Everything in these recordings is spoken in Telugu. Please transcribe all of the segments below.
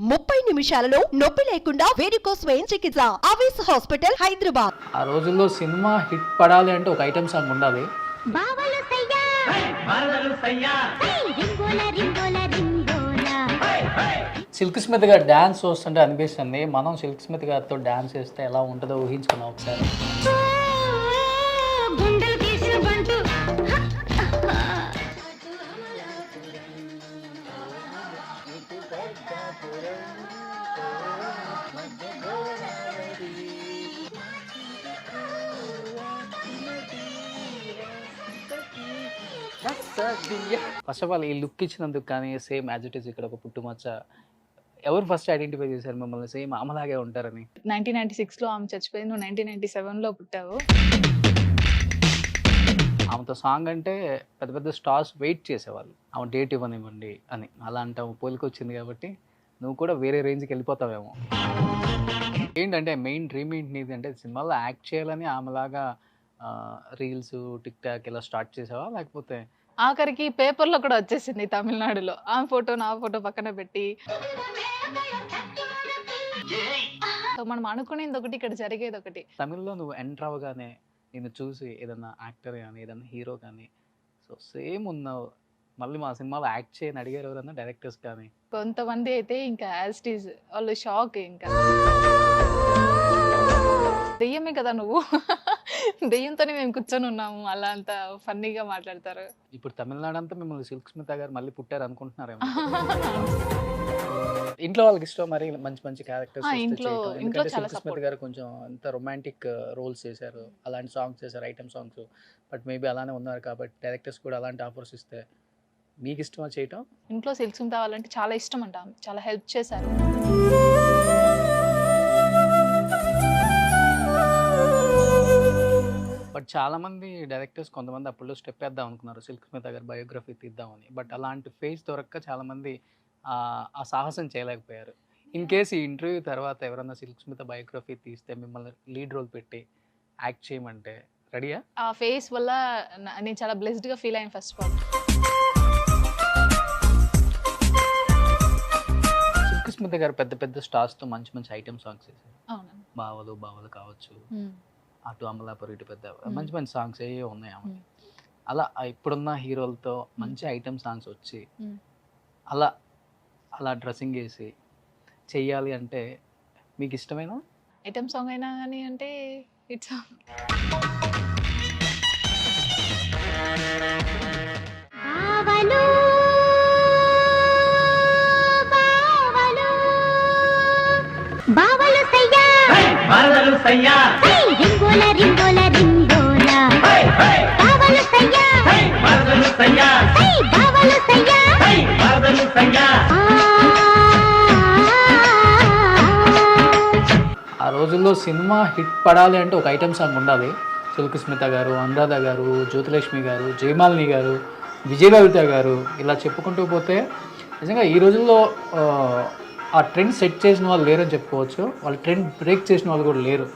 30 నిమిషాలలో నొప్పి లేకుండా వేడికోస్ స్వయం చికిత్స ఆవేశ హాస్పిటల్ హైదరాబాద్. ఆ రోజుల్లో సినిమా హిట్ పడాలి అంటే ఒక ఐటమ్ సాంగ్ ఉండాలి. బావలు సయ్యా హై రింగోల రింగోల రింగోల సిల్క్ స్మిత్ గారు డ్యాన్స్ చూస్తుంటే అనిపిస్తుంది మనం సిల్క్ స్మిత్ గారితో డ్యాన్స్ చేస్తే ఎలా ఉంటుందో ఊహించుకున్నాం ఒకసారి. గుండెలు గీసిన బంటు ఫస్ట్ ఆఫ్ ఆల్ ఈ లుక్ ఇచ్చినందుకు కానీ సేమ్ యాజ్ ఇట్ ఈస్ ఇక్కడ ఒక పుట్టుమచ్చ ఎవరు ఫస్ట్ ఐడెంటిఫై చేశారు మిమ్మల్ని సేమ్ ఆమెలాగే ఉంటారని? 1996లో ఆమె చచ్చిపోయింది, నువ్వు 1997లో పుట్టావు. ఆమెతో సాంగ్ అంటే పెద్ద పెద్ద స్టార్స్ వెయిట్ చేసేవాళ్ళు ఆమె డేట్ ఇవ్వనివ్వండి అని. అలాంటి ఆమె పోలికి వచ్చింది కాబట్టి నువ్వు కూడా వేరే రేంజ్కి వెళ్ళిపోతావేమో. ఏంటంటే మెయిన్ డ్రీమ్ ఏంటి నీది అంటే సినిమాలో యాక్ట్ చేయాలని ఆమెలాగా రీల్స్ టిక్ టాక్ ఇలా స్టార్ట్ చేసావా, లేకపోతే ఆఖరికి పేపర్లో కూడా వచ్చేసింది తమిళనాడులో ఆమె ఫోటో నా ఫోటో పక్కన పెట్టి. సో మనం అనుకునేది ఒకటి, ఇక్కడ జరిగేది ఒకటి. తమిళ్లో నువ్వు ఎంటర్ అవ్వగానే నేను చూసి ఏదన్నా యాక్టర్ కానీ ఏదన్నా హీరో కానీ సో సేమ్ ఉన్నావు, మళ్ళీ మా సినిమాలో యాక్ట్ చేయని అడిగారు ఎవరన్నా డైరెక్టర్స్ కానీ? కొంతమంది అయితే ఇంకా యాజ్ ఇట్ ఈజ్ వాళ్ళు షాక్. ఇంకా దెయ్యమే కదా నువ్వు, దెయ్యంతోనే మేము కూర్చొని ఉన్నాము అలా అంత ఫన్నీగా మాట్లాడతారు. ఇప్పుడు తమిళనాడు అంతా మిమ్మల్ని సిల్క్ స్మిత గారు మళ్ళీ పుట్టారు అనుకుంటున్నారేమో. ఇంట్లో వాళ్ళకి ఇష్టం మరి మంచి మంచి క్యారెక్టర్స్ ఇంట్లో చాలా సిల్క్ స్మిత గారు కొంచెం అంత రొమాంటిక్ రోల్స్ చేశారు, అలాంటి సాంగ్స్ చేశారు, ఐటమ్ సాంగ్స్. బట్ మేబీ అలానే ఉన్నారు కాబట్టి డైరెక్టర్స్ కూడా అలాంటి ఆఫర్స్ ఇస్తే మీకు ఇష్టమా చేయటం? ఇంట్లో సిల్క్ స్మిత వాళ్ళంటే చాలా ఇష్టం అంట, చాలా హెల్ప్ చేశారు. బట్ చాలా మంది డైరెక్టర్స్ కొంతమంది అప్పుడు స్టెప్ వేద్దాం అనుకున్నారు సిల్క్ స్మిత గారు బయోగ్రఫీ తీద్దామని. బట్ అలాంటి ఫేజ్ దొరక్క చాలా మంది ఆ సాహసం చేయలేకపోయారు. ఇన్ కేస్ ఈ ఇంటర్వ్యూ తర్వాత ఎవరన్నా సిల్క్ స్మిత బయోగ్రఫీ తీస్తే మిమ్మల్ని లీడ్ రోల్ పెట్టి యాక్ట్ చేయమంటే రెడీయా? ఆ ఫేస్ వల్ల నేను చాలా బ్లెస్డ్గా ఫీల్ అయ్యాను. First of all Silk Smitha గారు పెద్ద పెద్ద స్టార్స్తో మంచి మంచి ఐటమ్ సాంగ్స్ చేశారు. అవును, బావలు కావచ్చు, అటు అమలాపురి ఇటు పెద్ద మంచి మంచి సాంగ్స్ ఏవో ఉన్నాయి ఆమె. అలా ఇప్పుడున్న హీరోలతో మంచి ఐటమ్ సాంగ్స్ వచ్చి అలా అలా డ్రెస్సింగ్ వేసి చెయ్యాలి అంటే మీకు ఇష్టమేనా? ఐటమ్ సాంగ్ అయినా కానీ అంటే ఇట్స్ బావలు బావలు బావలు సయ్యా హై రింగోల రింగోల రింగోల బావలు సయ్యా హై బావలు సయ్యా ఆ రోజుల్లో సినిమా హిట్ పడాలి అంటే ఒక ఐటమ్ సాంగ్ ఉండాలి. సిల్క్ స్మిత గారు, అనురాధ గారు, జ్యోతిలక్ష్మి గారు, జయమాలిని గారు, విజయలలిత గారు, ఇలా చెప్పుకుంటూ పోతే నిజంగా ఈ రోజుల్లో ఆ ట్రెండ్ సెట్ చేసిన వాళ్ళు లేరని చెప్పుకోవచ్చు. వాళ్ళు ట్రెండ్ బ్రేక్ చేసిన వాళ్ళు కూడా లేరు.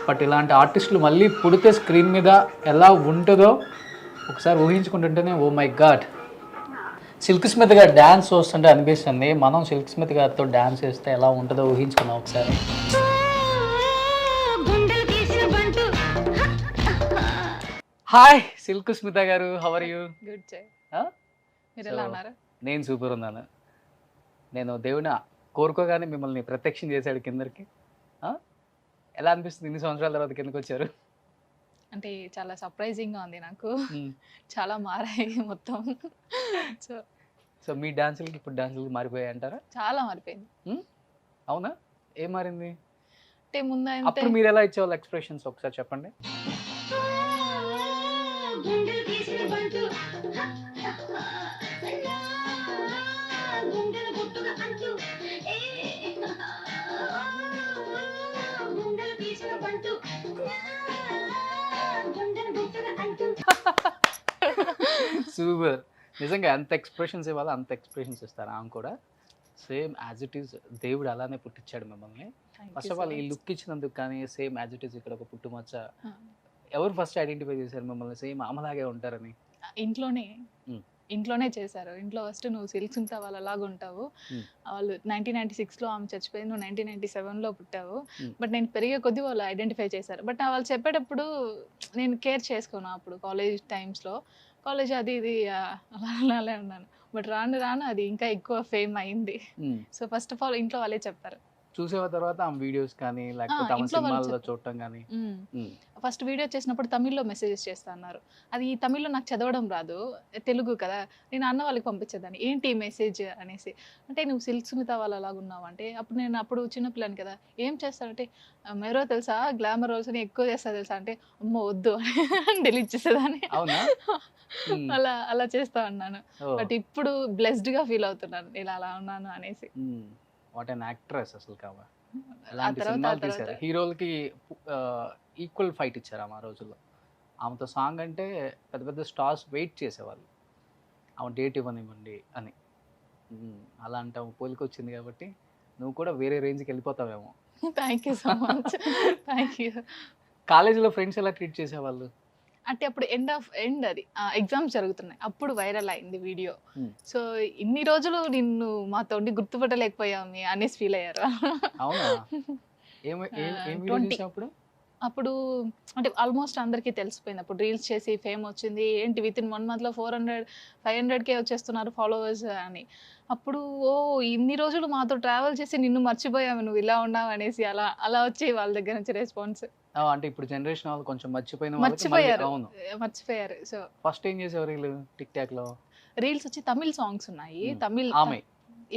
బట్ ఇలాంటి ఆర్టిస్టులు మళ్ళీ పుడితే స్క్రీన్ మీద ఎలా ఉంటుందో ఒకసారి ఊహించుకుంటుంటేనే oh my god. Silk Smith గారు డ్యాన్స్ చూస్తుంటే అనిపిస్తుంది మనం సిల్క్ స్మిత్ గారితో డ్యాన్స్ చేస్తే ఎలా ఉంటుందో ఊహించుకున్నాం ఒకసారి. గుండెలు గీసిన బంటు హాయ్ సిల్క్ స్మిత గారు, హౌ ఆర్ యూ? గుడ్ జై. మీరు ఎలా ఉన్నారు? నేను సూపర్ ఉన్నాను. నేను దేవుని కోరుకోగానే మిమ్మల్ని ప్రత్యక్షం చేశాడు కిందకి. ఎలా అనిపిస్తుంది ఇన్ని సంవత్సరాల తర్వాత కిందకి వచ్చారు? అంటే చాలా సర్ప్రైజింగ్గా ఉంది నాకు. చాలా మారాయి మొత్తం. సో మీ డాన్సులకి ఇప్పుడు డాన్సులకి మారిపోయాయి అంటారా? చాలా మారిపోయింది. అవునా? ఏం మారింది అంటే ముందు అప్పుడు మీరు ఎలా ఇచ్చేవాళ్ళు ఎక్స్ప్రెషన్స్ ఒకసారి చెప్పండి. గుండెలు గీసిన బంటు గుండెలు గుట్టుగా అంటూ గుండెలు గీసిన బంటు గుండెలు గుట్టుగా అంటూ సూపర్. నిజంగా ఎంత ఎక్స్ప్రెషన్స్ ఇవ్వాలో అంత ఎక్స్ప్రెషన్స్ ఇస్తారు ఆమె కూడా. సేమ్ యాజ్ ఇట్ ఈస్ దేవుడు అలానే పుట్టించాడు మిమ్మల్ని. ఫస్ట్ ఆఫ్ ఆల్ ఈ లుక్ ఇచ్చినందుకు కానీ సేమ్ యాజ్ ఇట్ ఈస్ ఇక్కడ ఒక పుట్టుమచ్చ ఎవరు ఫస్ట్ ఐడెంటిఫై చేశారు మిమ్మల్ని సేమ్ ఆమెలాగే ఉంటారని? ఇంట్లోనే ఇంట్లోనే చేశారు. ఇంట్లో ఫస్ట్ నువ్వు సిల్క్ స్మిత వాళ్ళలాగా ఉంటావు, Hmm. వాళ్ళు 1996లో ఆమె చచ్చిపోయింది, నువ్వు 1997లో పుట్టావు, Hmm. బట్ నేను పెరిగే కొద్దీ వాళ్ళు ఐడెంటిఫై చేశారు. బట్ వాళ్ళు చెప్పేటప్పుడు నేను కేర్ చేసుకోను. అప్పుడు కాలేజ్ టైమ్స్లో కాలేజ్ అది ఇది అలానే ఉన్నాను. బట్ రాను రాను అది ఇంకా ఎక్కువ ఫేమ్ అయింది. సో ఫస్ట్ ఆఫ్ ఆల్ ఇంట్లో వాళ్ళే చెప్పారు. చూసేవ తర్వాత ఆమె వీడియోస్ కానీ లేకపోతే ఆమె ఇంట్లో వాళ్ళు సినిమాల్లో చెప్పారు. చూడటం కానీ ఫస్ట్ వీడియో చేసినప్పుడు తమిళ్లో మెసేజెస్ చేస్తా అన్నారు. అది తమిళ్లో నాకు చదవడం రాదు, తెలుగు కదా. నేను అన్న వాళ్ళకి పంపించేదాన్ని, ఏంటి ఈ మెసేజ్ అనేసి. అంటే నువ్వు సిల్క్ స్మిత వాళ్ళలాగా ఉన్నావు అంటే, అప్పుడు చిన్నపిల్లని కదా, ఏం చేస్తానంటే మెరో తెలుసా, గ్లామర్ రోల్స్ అని ఎక్కువ చేస్తా తెలుసా అంటే, అమ్మో వద్దు అని డిలీట్ చేసేదాన్ని. అవునా? అలా అలా చేస్తా ఉన్నాను. బట్ ఇప్పుడు బ్లెస్డ్గా ఫీల్ అవుతున్నాను ఇలా అలా ఉన్నాను అనేసి. వాట్ అన్ యాక్ట్రెస్ అసలు కావా. ఆ అలాంటి తర్వాత సినిమాలు తీశారు. హీరోలకి ఈక్వల్ ఫైట్ ఇచ్చారు ఆమె ఆ రోజుల్లో. ఆమెతో సాంగ్ అంటే పెద్ద పెద్ద స్టార్స్ వెయిట్ చేసేవాళ్ళు, ఆమె డేట్ ఇవ్వనివ్వండి అని. అలాంటి ఆమె పోలికి వచ్చింది కాబట్టి నువ్వు కూడా వేరే రేంజ్కి వెళ్ళిపోతావేమో. Thank you so much. Thank you. కాలేజీలో ఫ్రెండ్స్ ఎలా ట్రీట్ చేసేవాళ్ళు? అంటే అప్పుడు ఎండ్ అది ఎగ్జామ్స్ జరుగుతున్నాయి, అప్పుడు వైరల్ అయింది వీడియో. Hmm. సో ఇన్ని రోజులు నిన్ను మాతో గుర్తుపట్టలేకపోయాము అనేసి ఫీల్ అయ్యారు. అవునా? ఏం ఏం వీడియో 20. చేసినప్పుడు? అప్పుడు అంటే ఆల్మోస్ట్ అందరికీ తెలిసిపోయింది. అప్పుడు రీల్స్ చేసి ఫేమ్ వచ్చింది, ఏంటి విత్ ఇన్ 1 monthలో 400-500K వచ్చేస్తున్నారు ఫాలోవర్స్ అని. అప్పుడు ఓ ఇన్ని రోజులు మాతో ట్రావెల్ చేసి నిన్ను మర్చిపోయాము, నువ్వు ఇలా ఉన్నావు అనేసి అలా అలా వచ్చి వాళ్ళ దగ్గర నుంచి రెస్పాన్స్. అంటే ఇప్పుడు జనరేషన్ వాళ్ళు కొంచెం మర్చిపోయిన వాళ్ళకి మళ్ళీ- మర్చిపోయారు అవును. మర్చిపోయారు. సో ఫస్ట్ ఏం చేసేవారు వీళ్ళు టిక్ టాక్ లో? రీల్స్ వచ్చి తమిళ్ సాంగ్స్ ఉన్నాయి. తమిళ్ ఆమె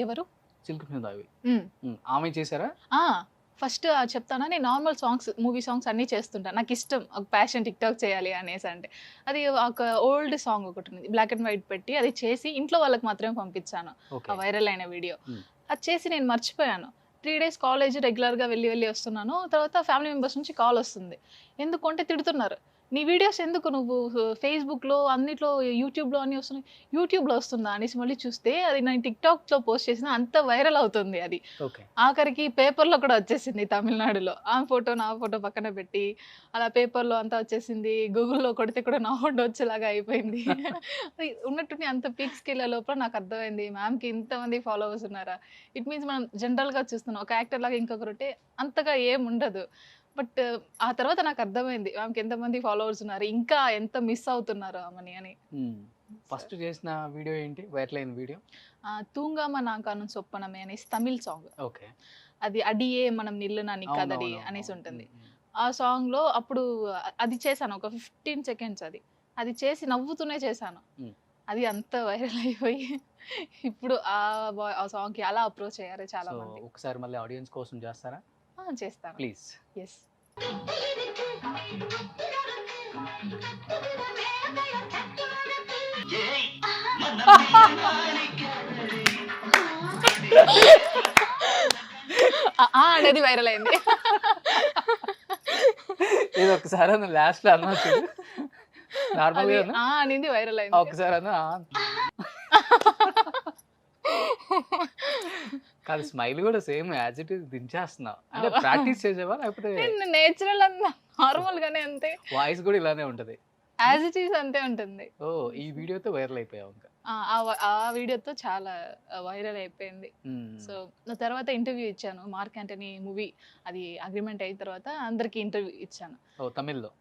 ఎవరు? సిల్క్ మీద అవి ఉమ్. ఆమె చేశారా? ఫస్ట్ చెప్తానా, నేను నార్మల్ సాంగ్స్, మూవీ సాంగ్స్ అన్నీ చేస్తుంటాను. నాకు ఇష్టం, ఒక ప్యాషన్ టిక్టాక్ చేయాలి అనేసి. అంటే అది ఒక ఓల్డ్ సాంగ్ ఒకటి ఉంది, బ్లాక్ అండ్ వైట్ పెట్టి అది చేసి ఇంట్లో వాళ్ళకి మాత్రమే పంపించాను, ఓకే. ఆ వైరల్ అయిన వీడియో. Hmm. అది చేసి నేను మర్చిపోయాను. 3 days కాలేజ్ రెగ్యులర్గా వెళ్ళి వస్తున్నాను. తర్వాత ఫ్యామిలీ మెంబర్స్ నుంచి కాల్ వస్తుంది, ఎందుకు అంటే తిడుతున్నారు, నీ వీడియోస్ ఎందుకు నువ్వు ఫేస్బుక్లో అన్నిట్లో యూట్యూబ్లో అన్నీ వస్తున్నాయి, యూట్యూబ్లో వస్తుందా అనేసి మళ్ళీ చూస్తే అది నేను టిక్టాక్లో పోస్ట్ చేసిన అంత వైరల్ అవుతుంది. అది ఓకే. ఆఖరికి పేపర్లో కూడా వచ్చేసింది తమిళనాడులో. ఆ ఫోటో నా ఫోటో పక్కన పెట్టి అలా పేపర్లో అంతా వచ్చేసింది. గూగుల్లో కొడితే కూడా నా ఫోటో వచ్చేలాగా అయిపోయింది. అది ఉన్నట్టుండి అంత పీక్స్కి వెళ్ళే లోపల నాకు అర్థమైంది, మ్యామ్కి ఇంతమంది ఫాలోవర్స్ ఉన్నారా. ఇట్ మీన్స్ మనం జనరల్గా చూస్తున్నాం, ఒక యాక్టర్ లాగా ఇంకొకరుంటే అంతగా ఏం ఉండదు. బట్ ఆ తర్వాత నాకు అర్థమైంది ఆమెకి ఎంతమంది ఫాలోవర్స్ ఉన్నారు, ఇంకా ఎంత మిస్ అవుతున్నారు ఆమెని అని. ఫస్ట్ చేసిన వీడియో ఏంటి వైరల్ అయిన వీడియో? తూంగామ నాకాను సొప్పనమే అనేసి తమిళ్ సాంగ్. ఓకే. అది అడియే మనం నిల్లు నా నిక్కదడి అనేసి ఉంటుంది. ఆ సాంగ్లో అప్పుడు అది చేశాను, ఒక 15 seconds అది చేసి నవ్వుతూనే చేశాను. అది అంత వైరల్ అయిపోయి ఇప్పుడు ఆ సాంగ్కి అలా అప్రోచ్ అయ్యారు చాలా మంది. ఒకసారి మళ్ళీ ఆడియన్స్ కోసం చేస్తారా? చేస్తాను, ప్లీజ్. ఎస్. అనేది వైరల్ అయింది. ఇది ఒకసారి అన్న లాస్ట్ లో అన్నచ్చు నార్మల్ గా అనేది వైరల్ అయింది. ఒకసారి అన్న కాదు, స్మైల్ కూడా సేమ్ యాజ్ ఇట్ ఈస్ దించేస్తున్నావు అంటే ప్రాక్టీస్ చేసేవా లేకపోతే నేచురల్ అంతా నార్మల్ గానే అంతే, వాయిస్ కూడా ఇలానే ఉంటది, యాజ్ ఇట్ ఈస్ అంతే ఉంటుంది. ఓ ఈ వీడియోతో వైరల్ అయిపోయావు ఇంకా? ఆ వీడియోతో చాలా వైరల్ అయిపోయింది. సో తర్వాత ఇంటర్వ్యూ ఇచ్చాను, మార్క్ యాంటనీ మూవీ అది అగ్రిమెంట్ అయిన తర్వాత అందరికి ఇంటర్వ్యూ ఇచ్చాను తమిళ్లో.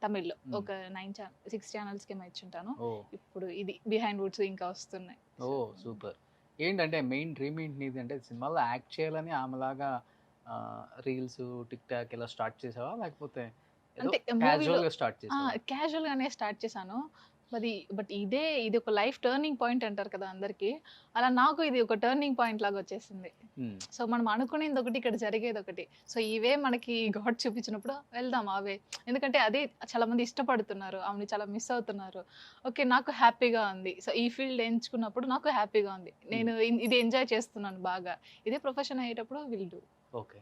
ఒక 6 channels కి ఇచ్చుంటాను. ఇప్పుడు ఇది బిహైండ్ వుడ్స్ ఇంకా వస్తున్నాయి. ఓ సూపర్. ఏంటంటే మెయిన్ డ్రీమ్ ఏంటి నీది? అంటే సినిమాలో యాక్ట్ చేయాలని ఆమెలాగా రీల్స్ టిక్ టాక్ ఇలా స్టార్ట్ చేసావా లేకపోతే అంటే క్యాజువల్ గా స్టార్ట్ చేసావా? క్యాజువల్ గానే స్టార్ట్ చేశాను. బట్ ఇది ఒక లైఫ్ టర్నింగ్ పాయింట్ అంటారు కదా అందరికి, అలా నాకు ఇది ఒక టర్నింగ్ పాయింట్ లాగా వచ్చేసింది. సో మనం అనుకునేది ఒకటి, ఇక్కడ జరిగేది ఒకటి. సో ఇవే మనకి గాడ్ చూపించినప్పుడు వెళ్దాం అవే, ఎందుకంటే అదే చాలా మంది ఇష్టపడుతున్నారు, ఆమెని చాలా మిస్ అవుతున్నారు. ఓకే, నాకు హ్యాపీగా ఉంది. సో ఈ ఫీల్డ్ ఎంచుకున్నప్పుడు నాకు హ్యాపీగా ఉంది, నేను ఇది ఎంజాయ్ చేస్తున్నాను బాగా. ఇదే ప్రొఫెషన్ అయ్యేటప్పుడు విల్ డూ. ఓకే.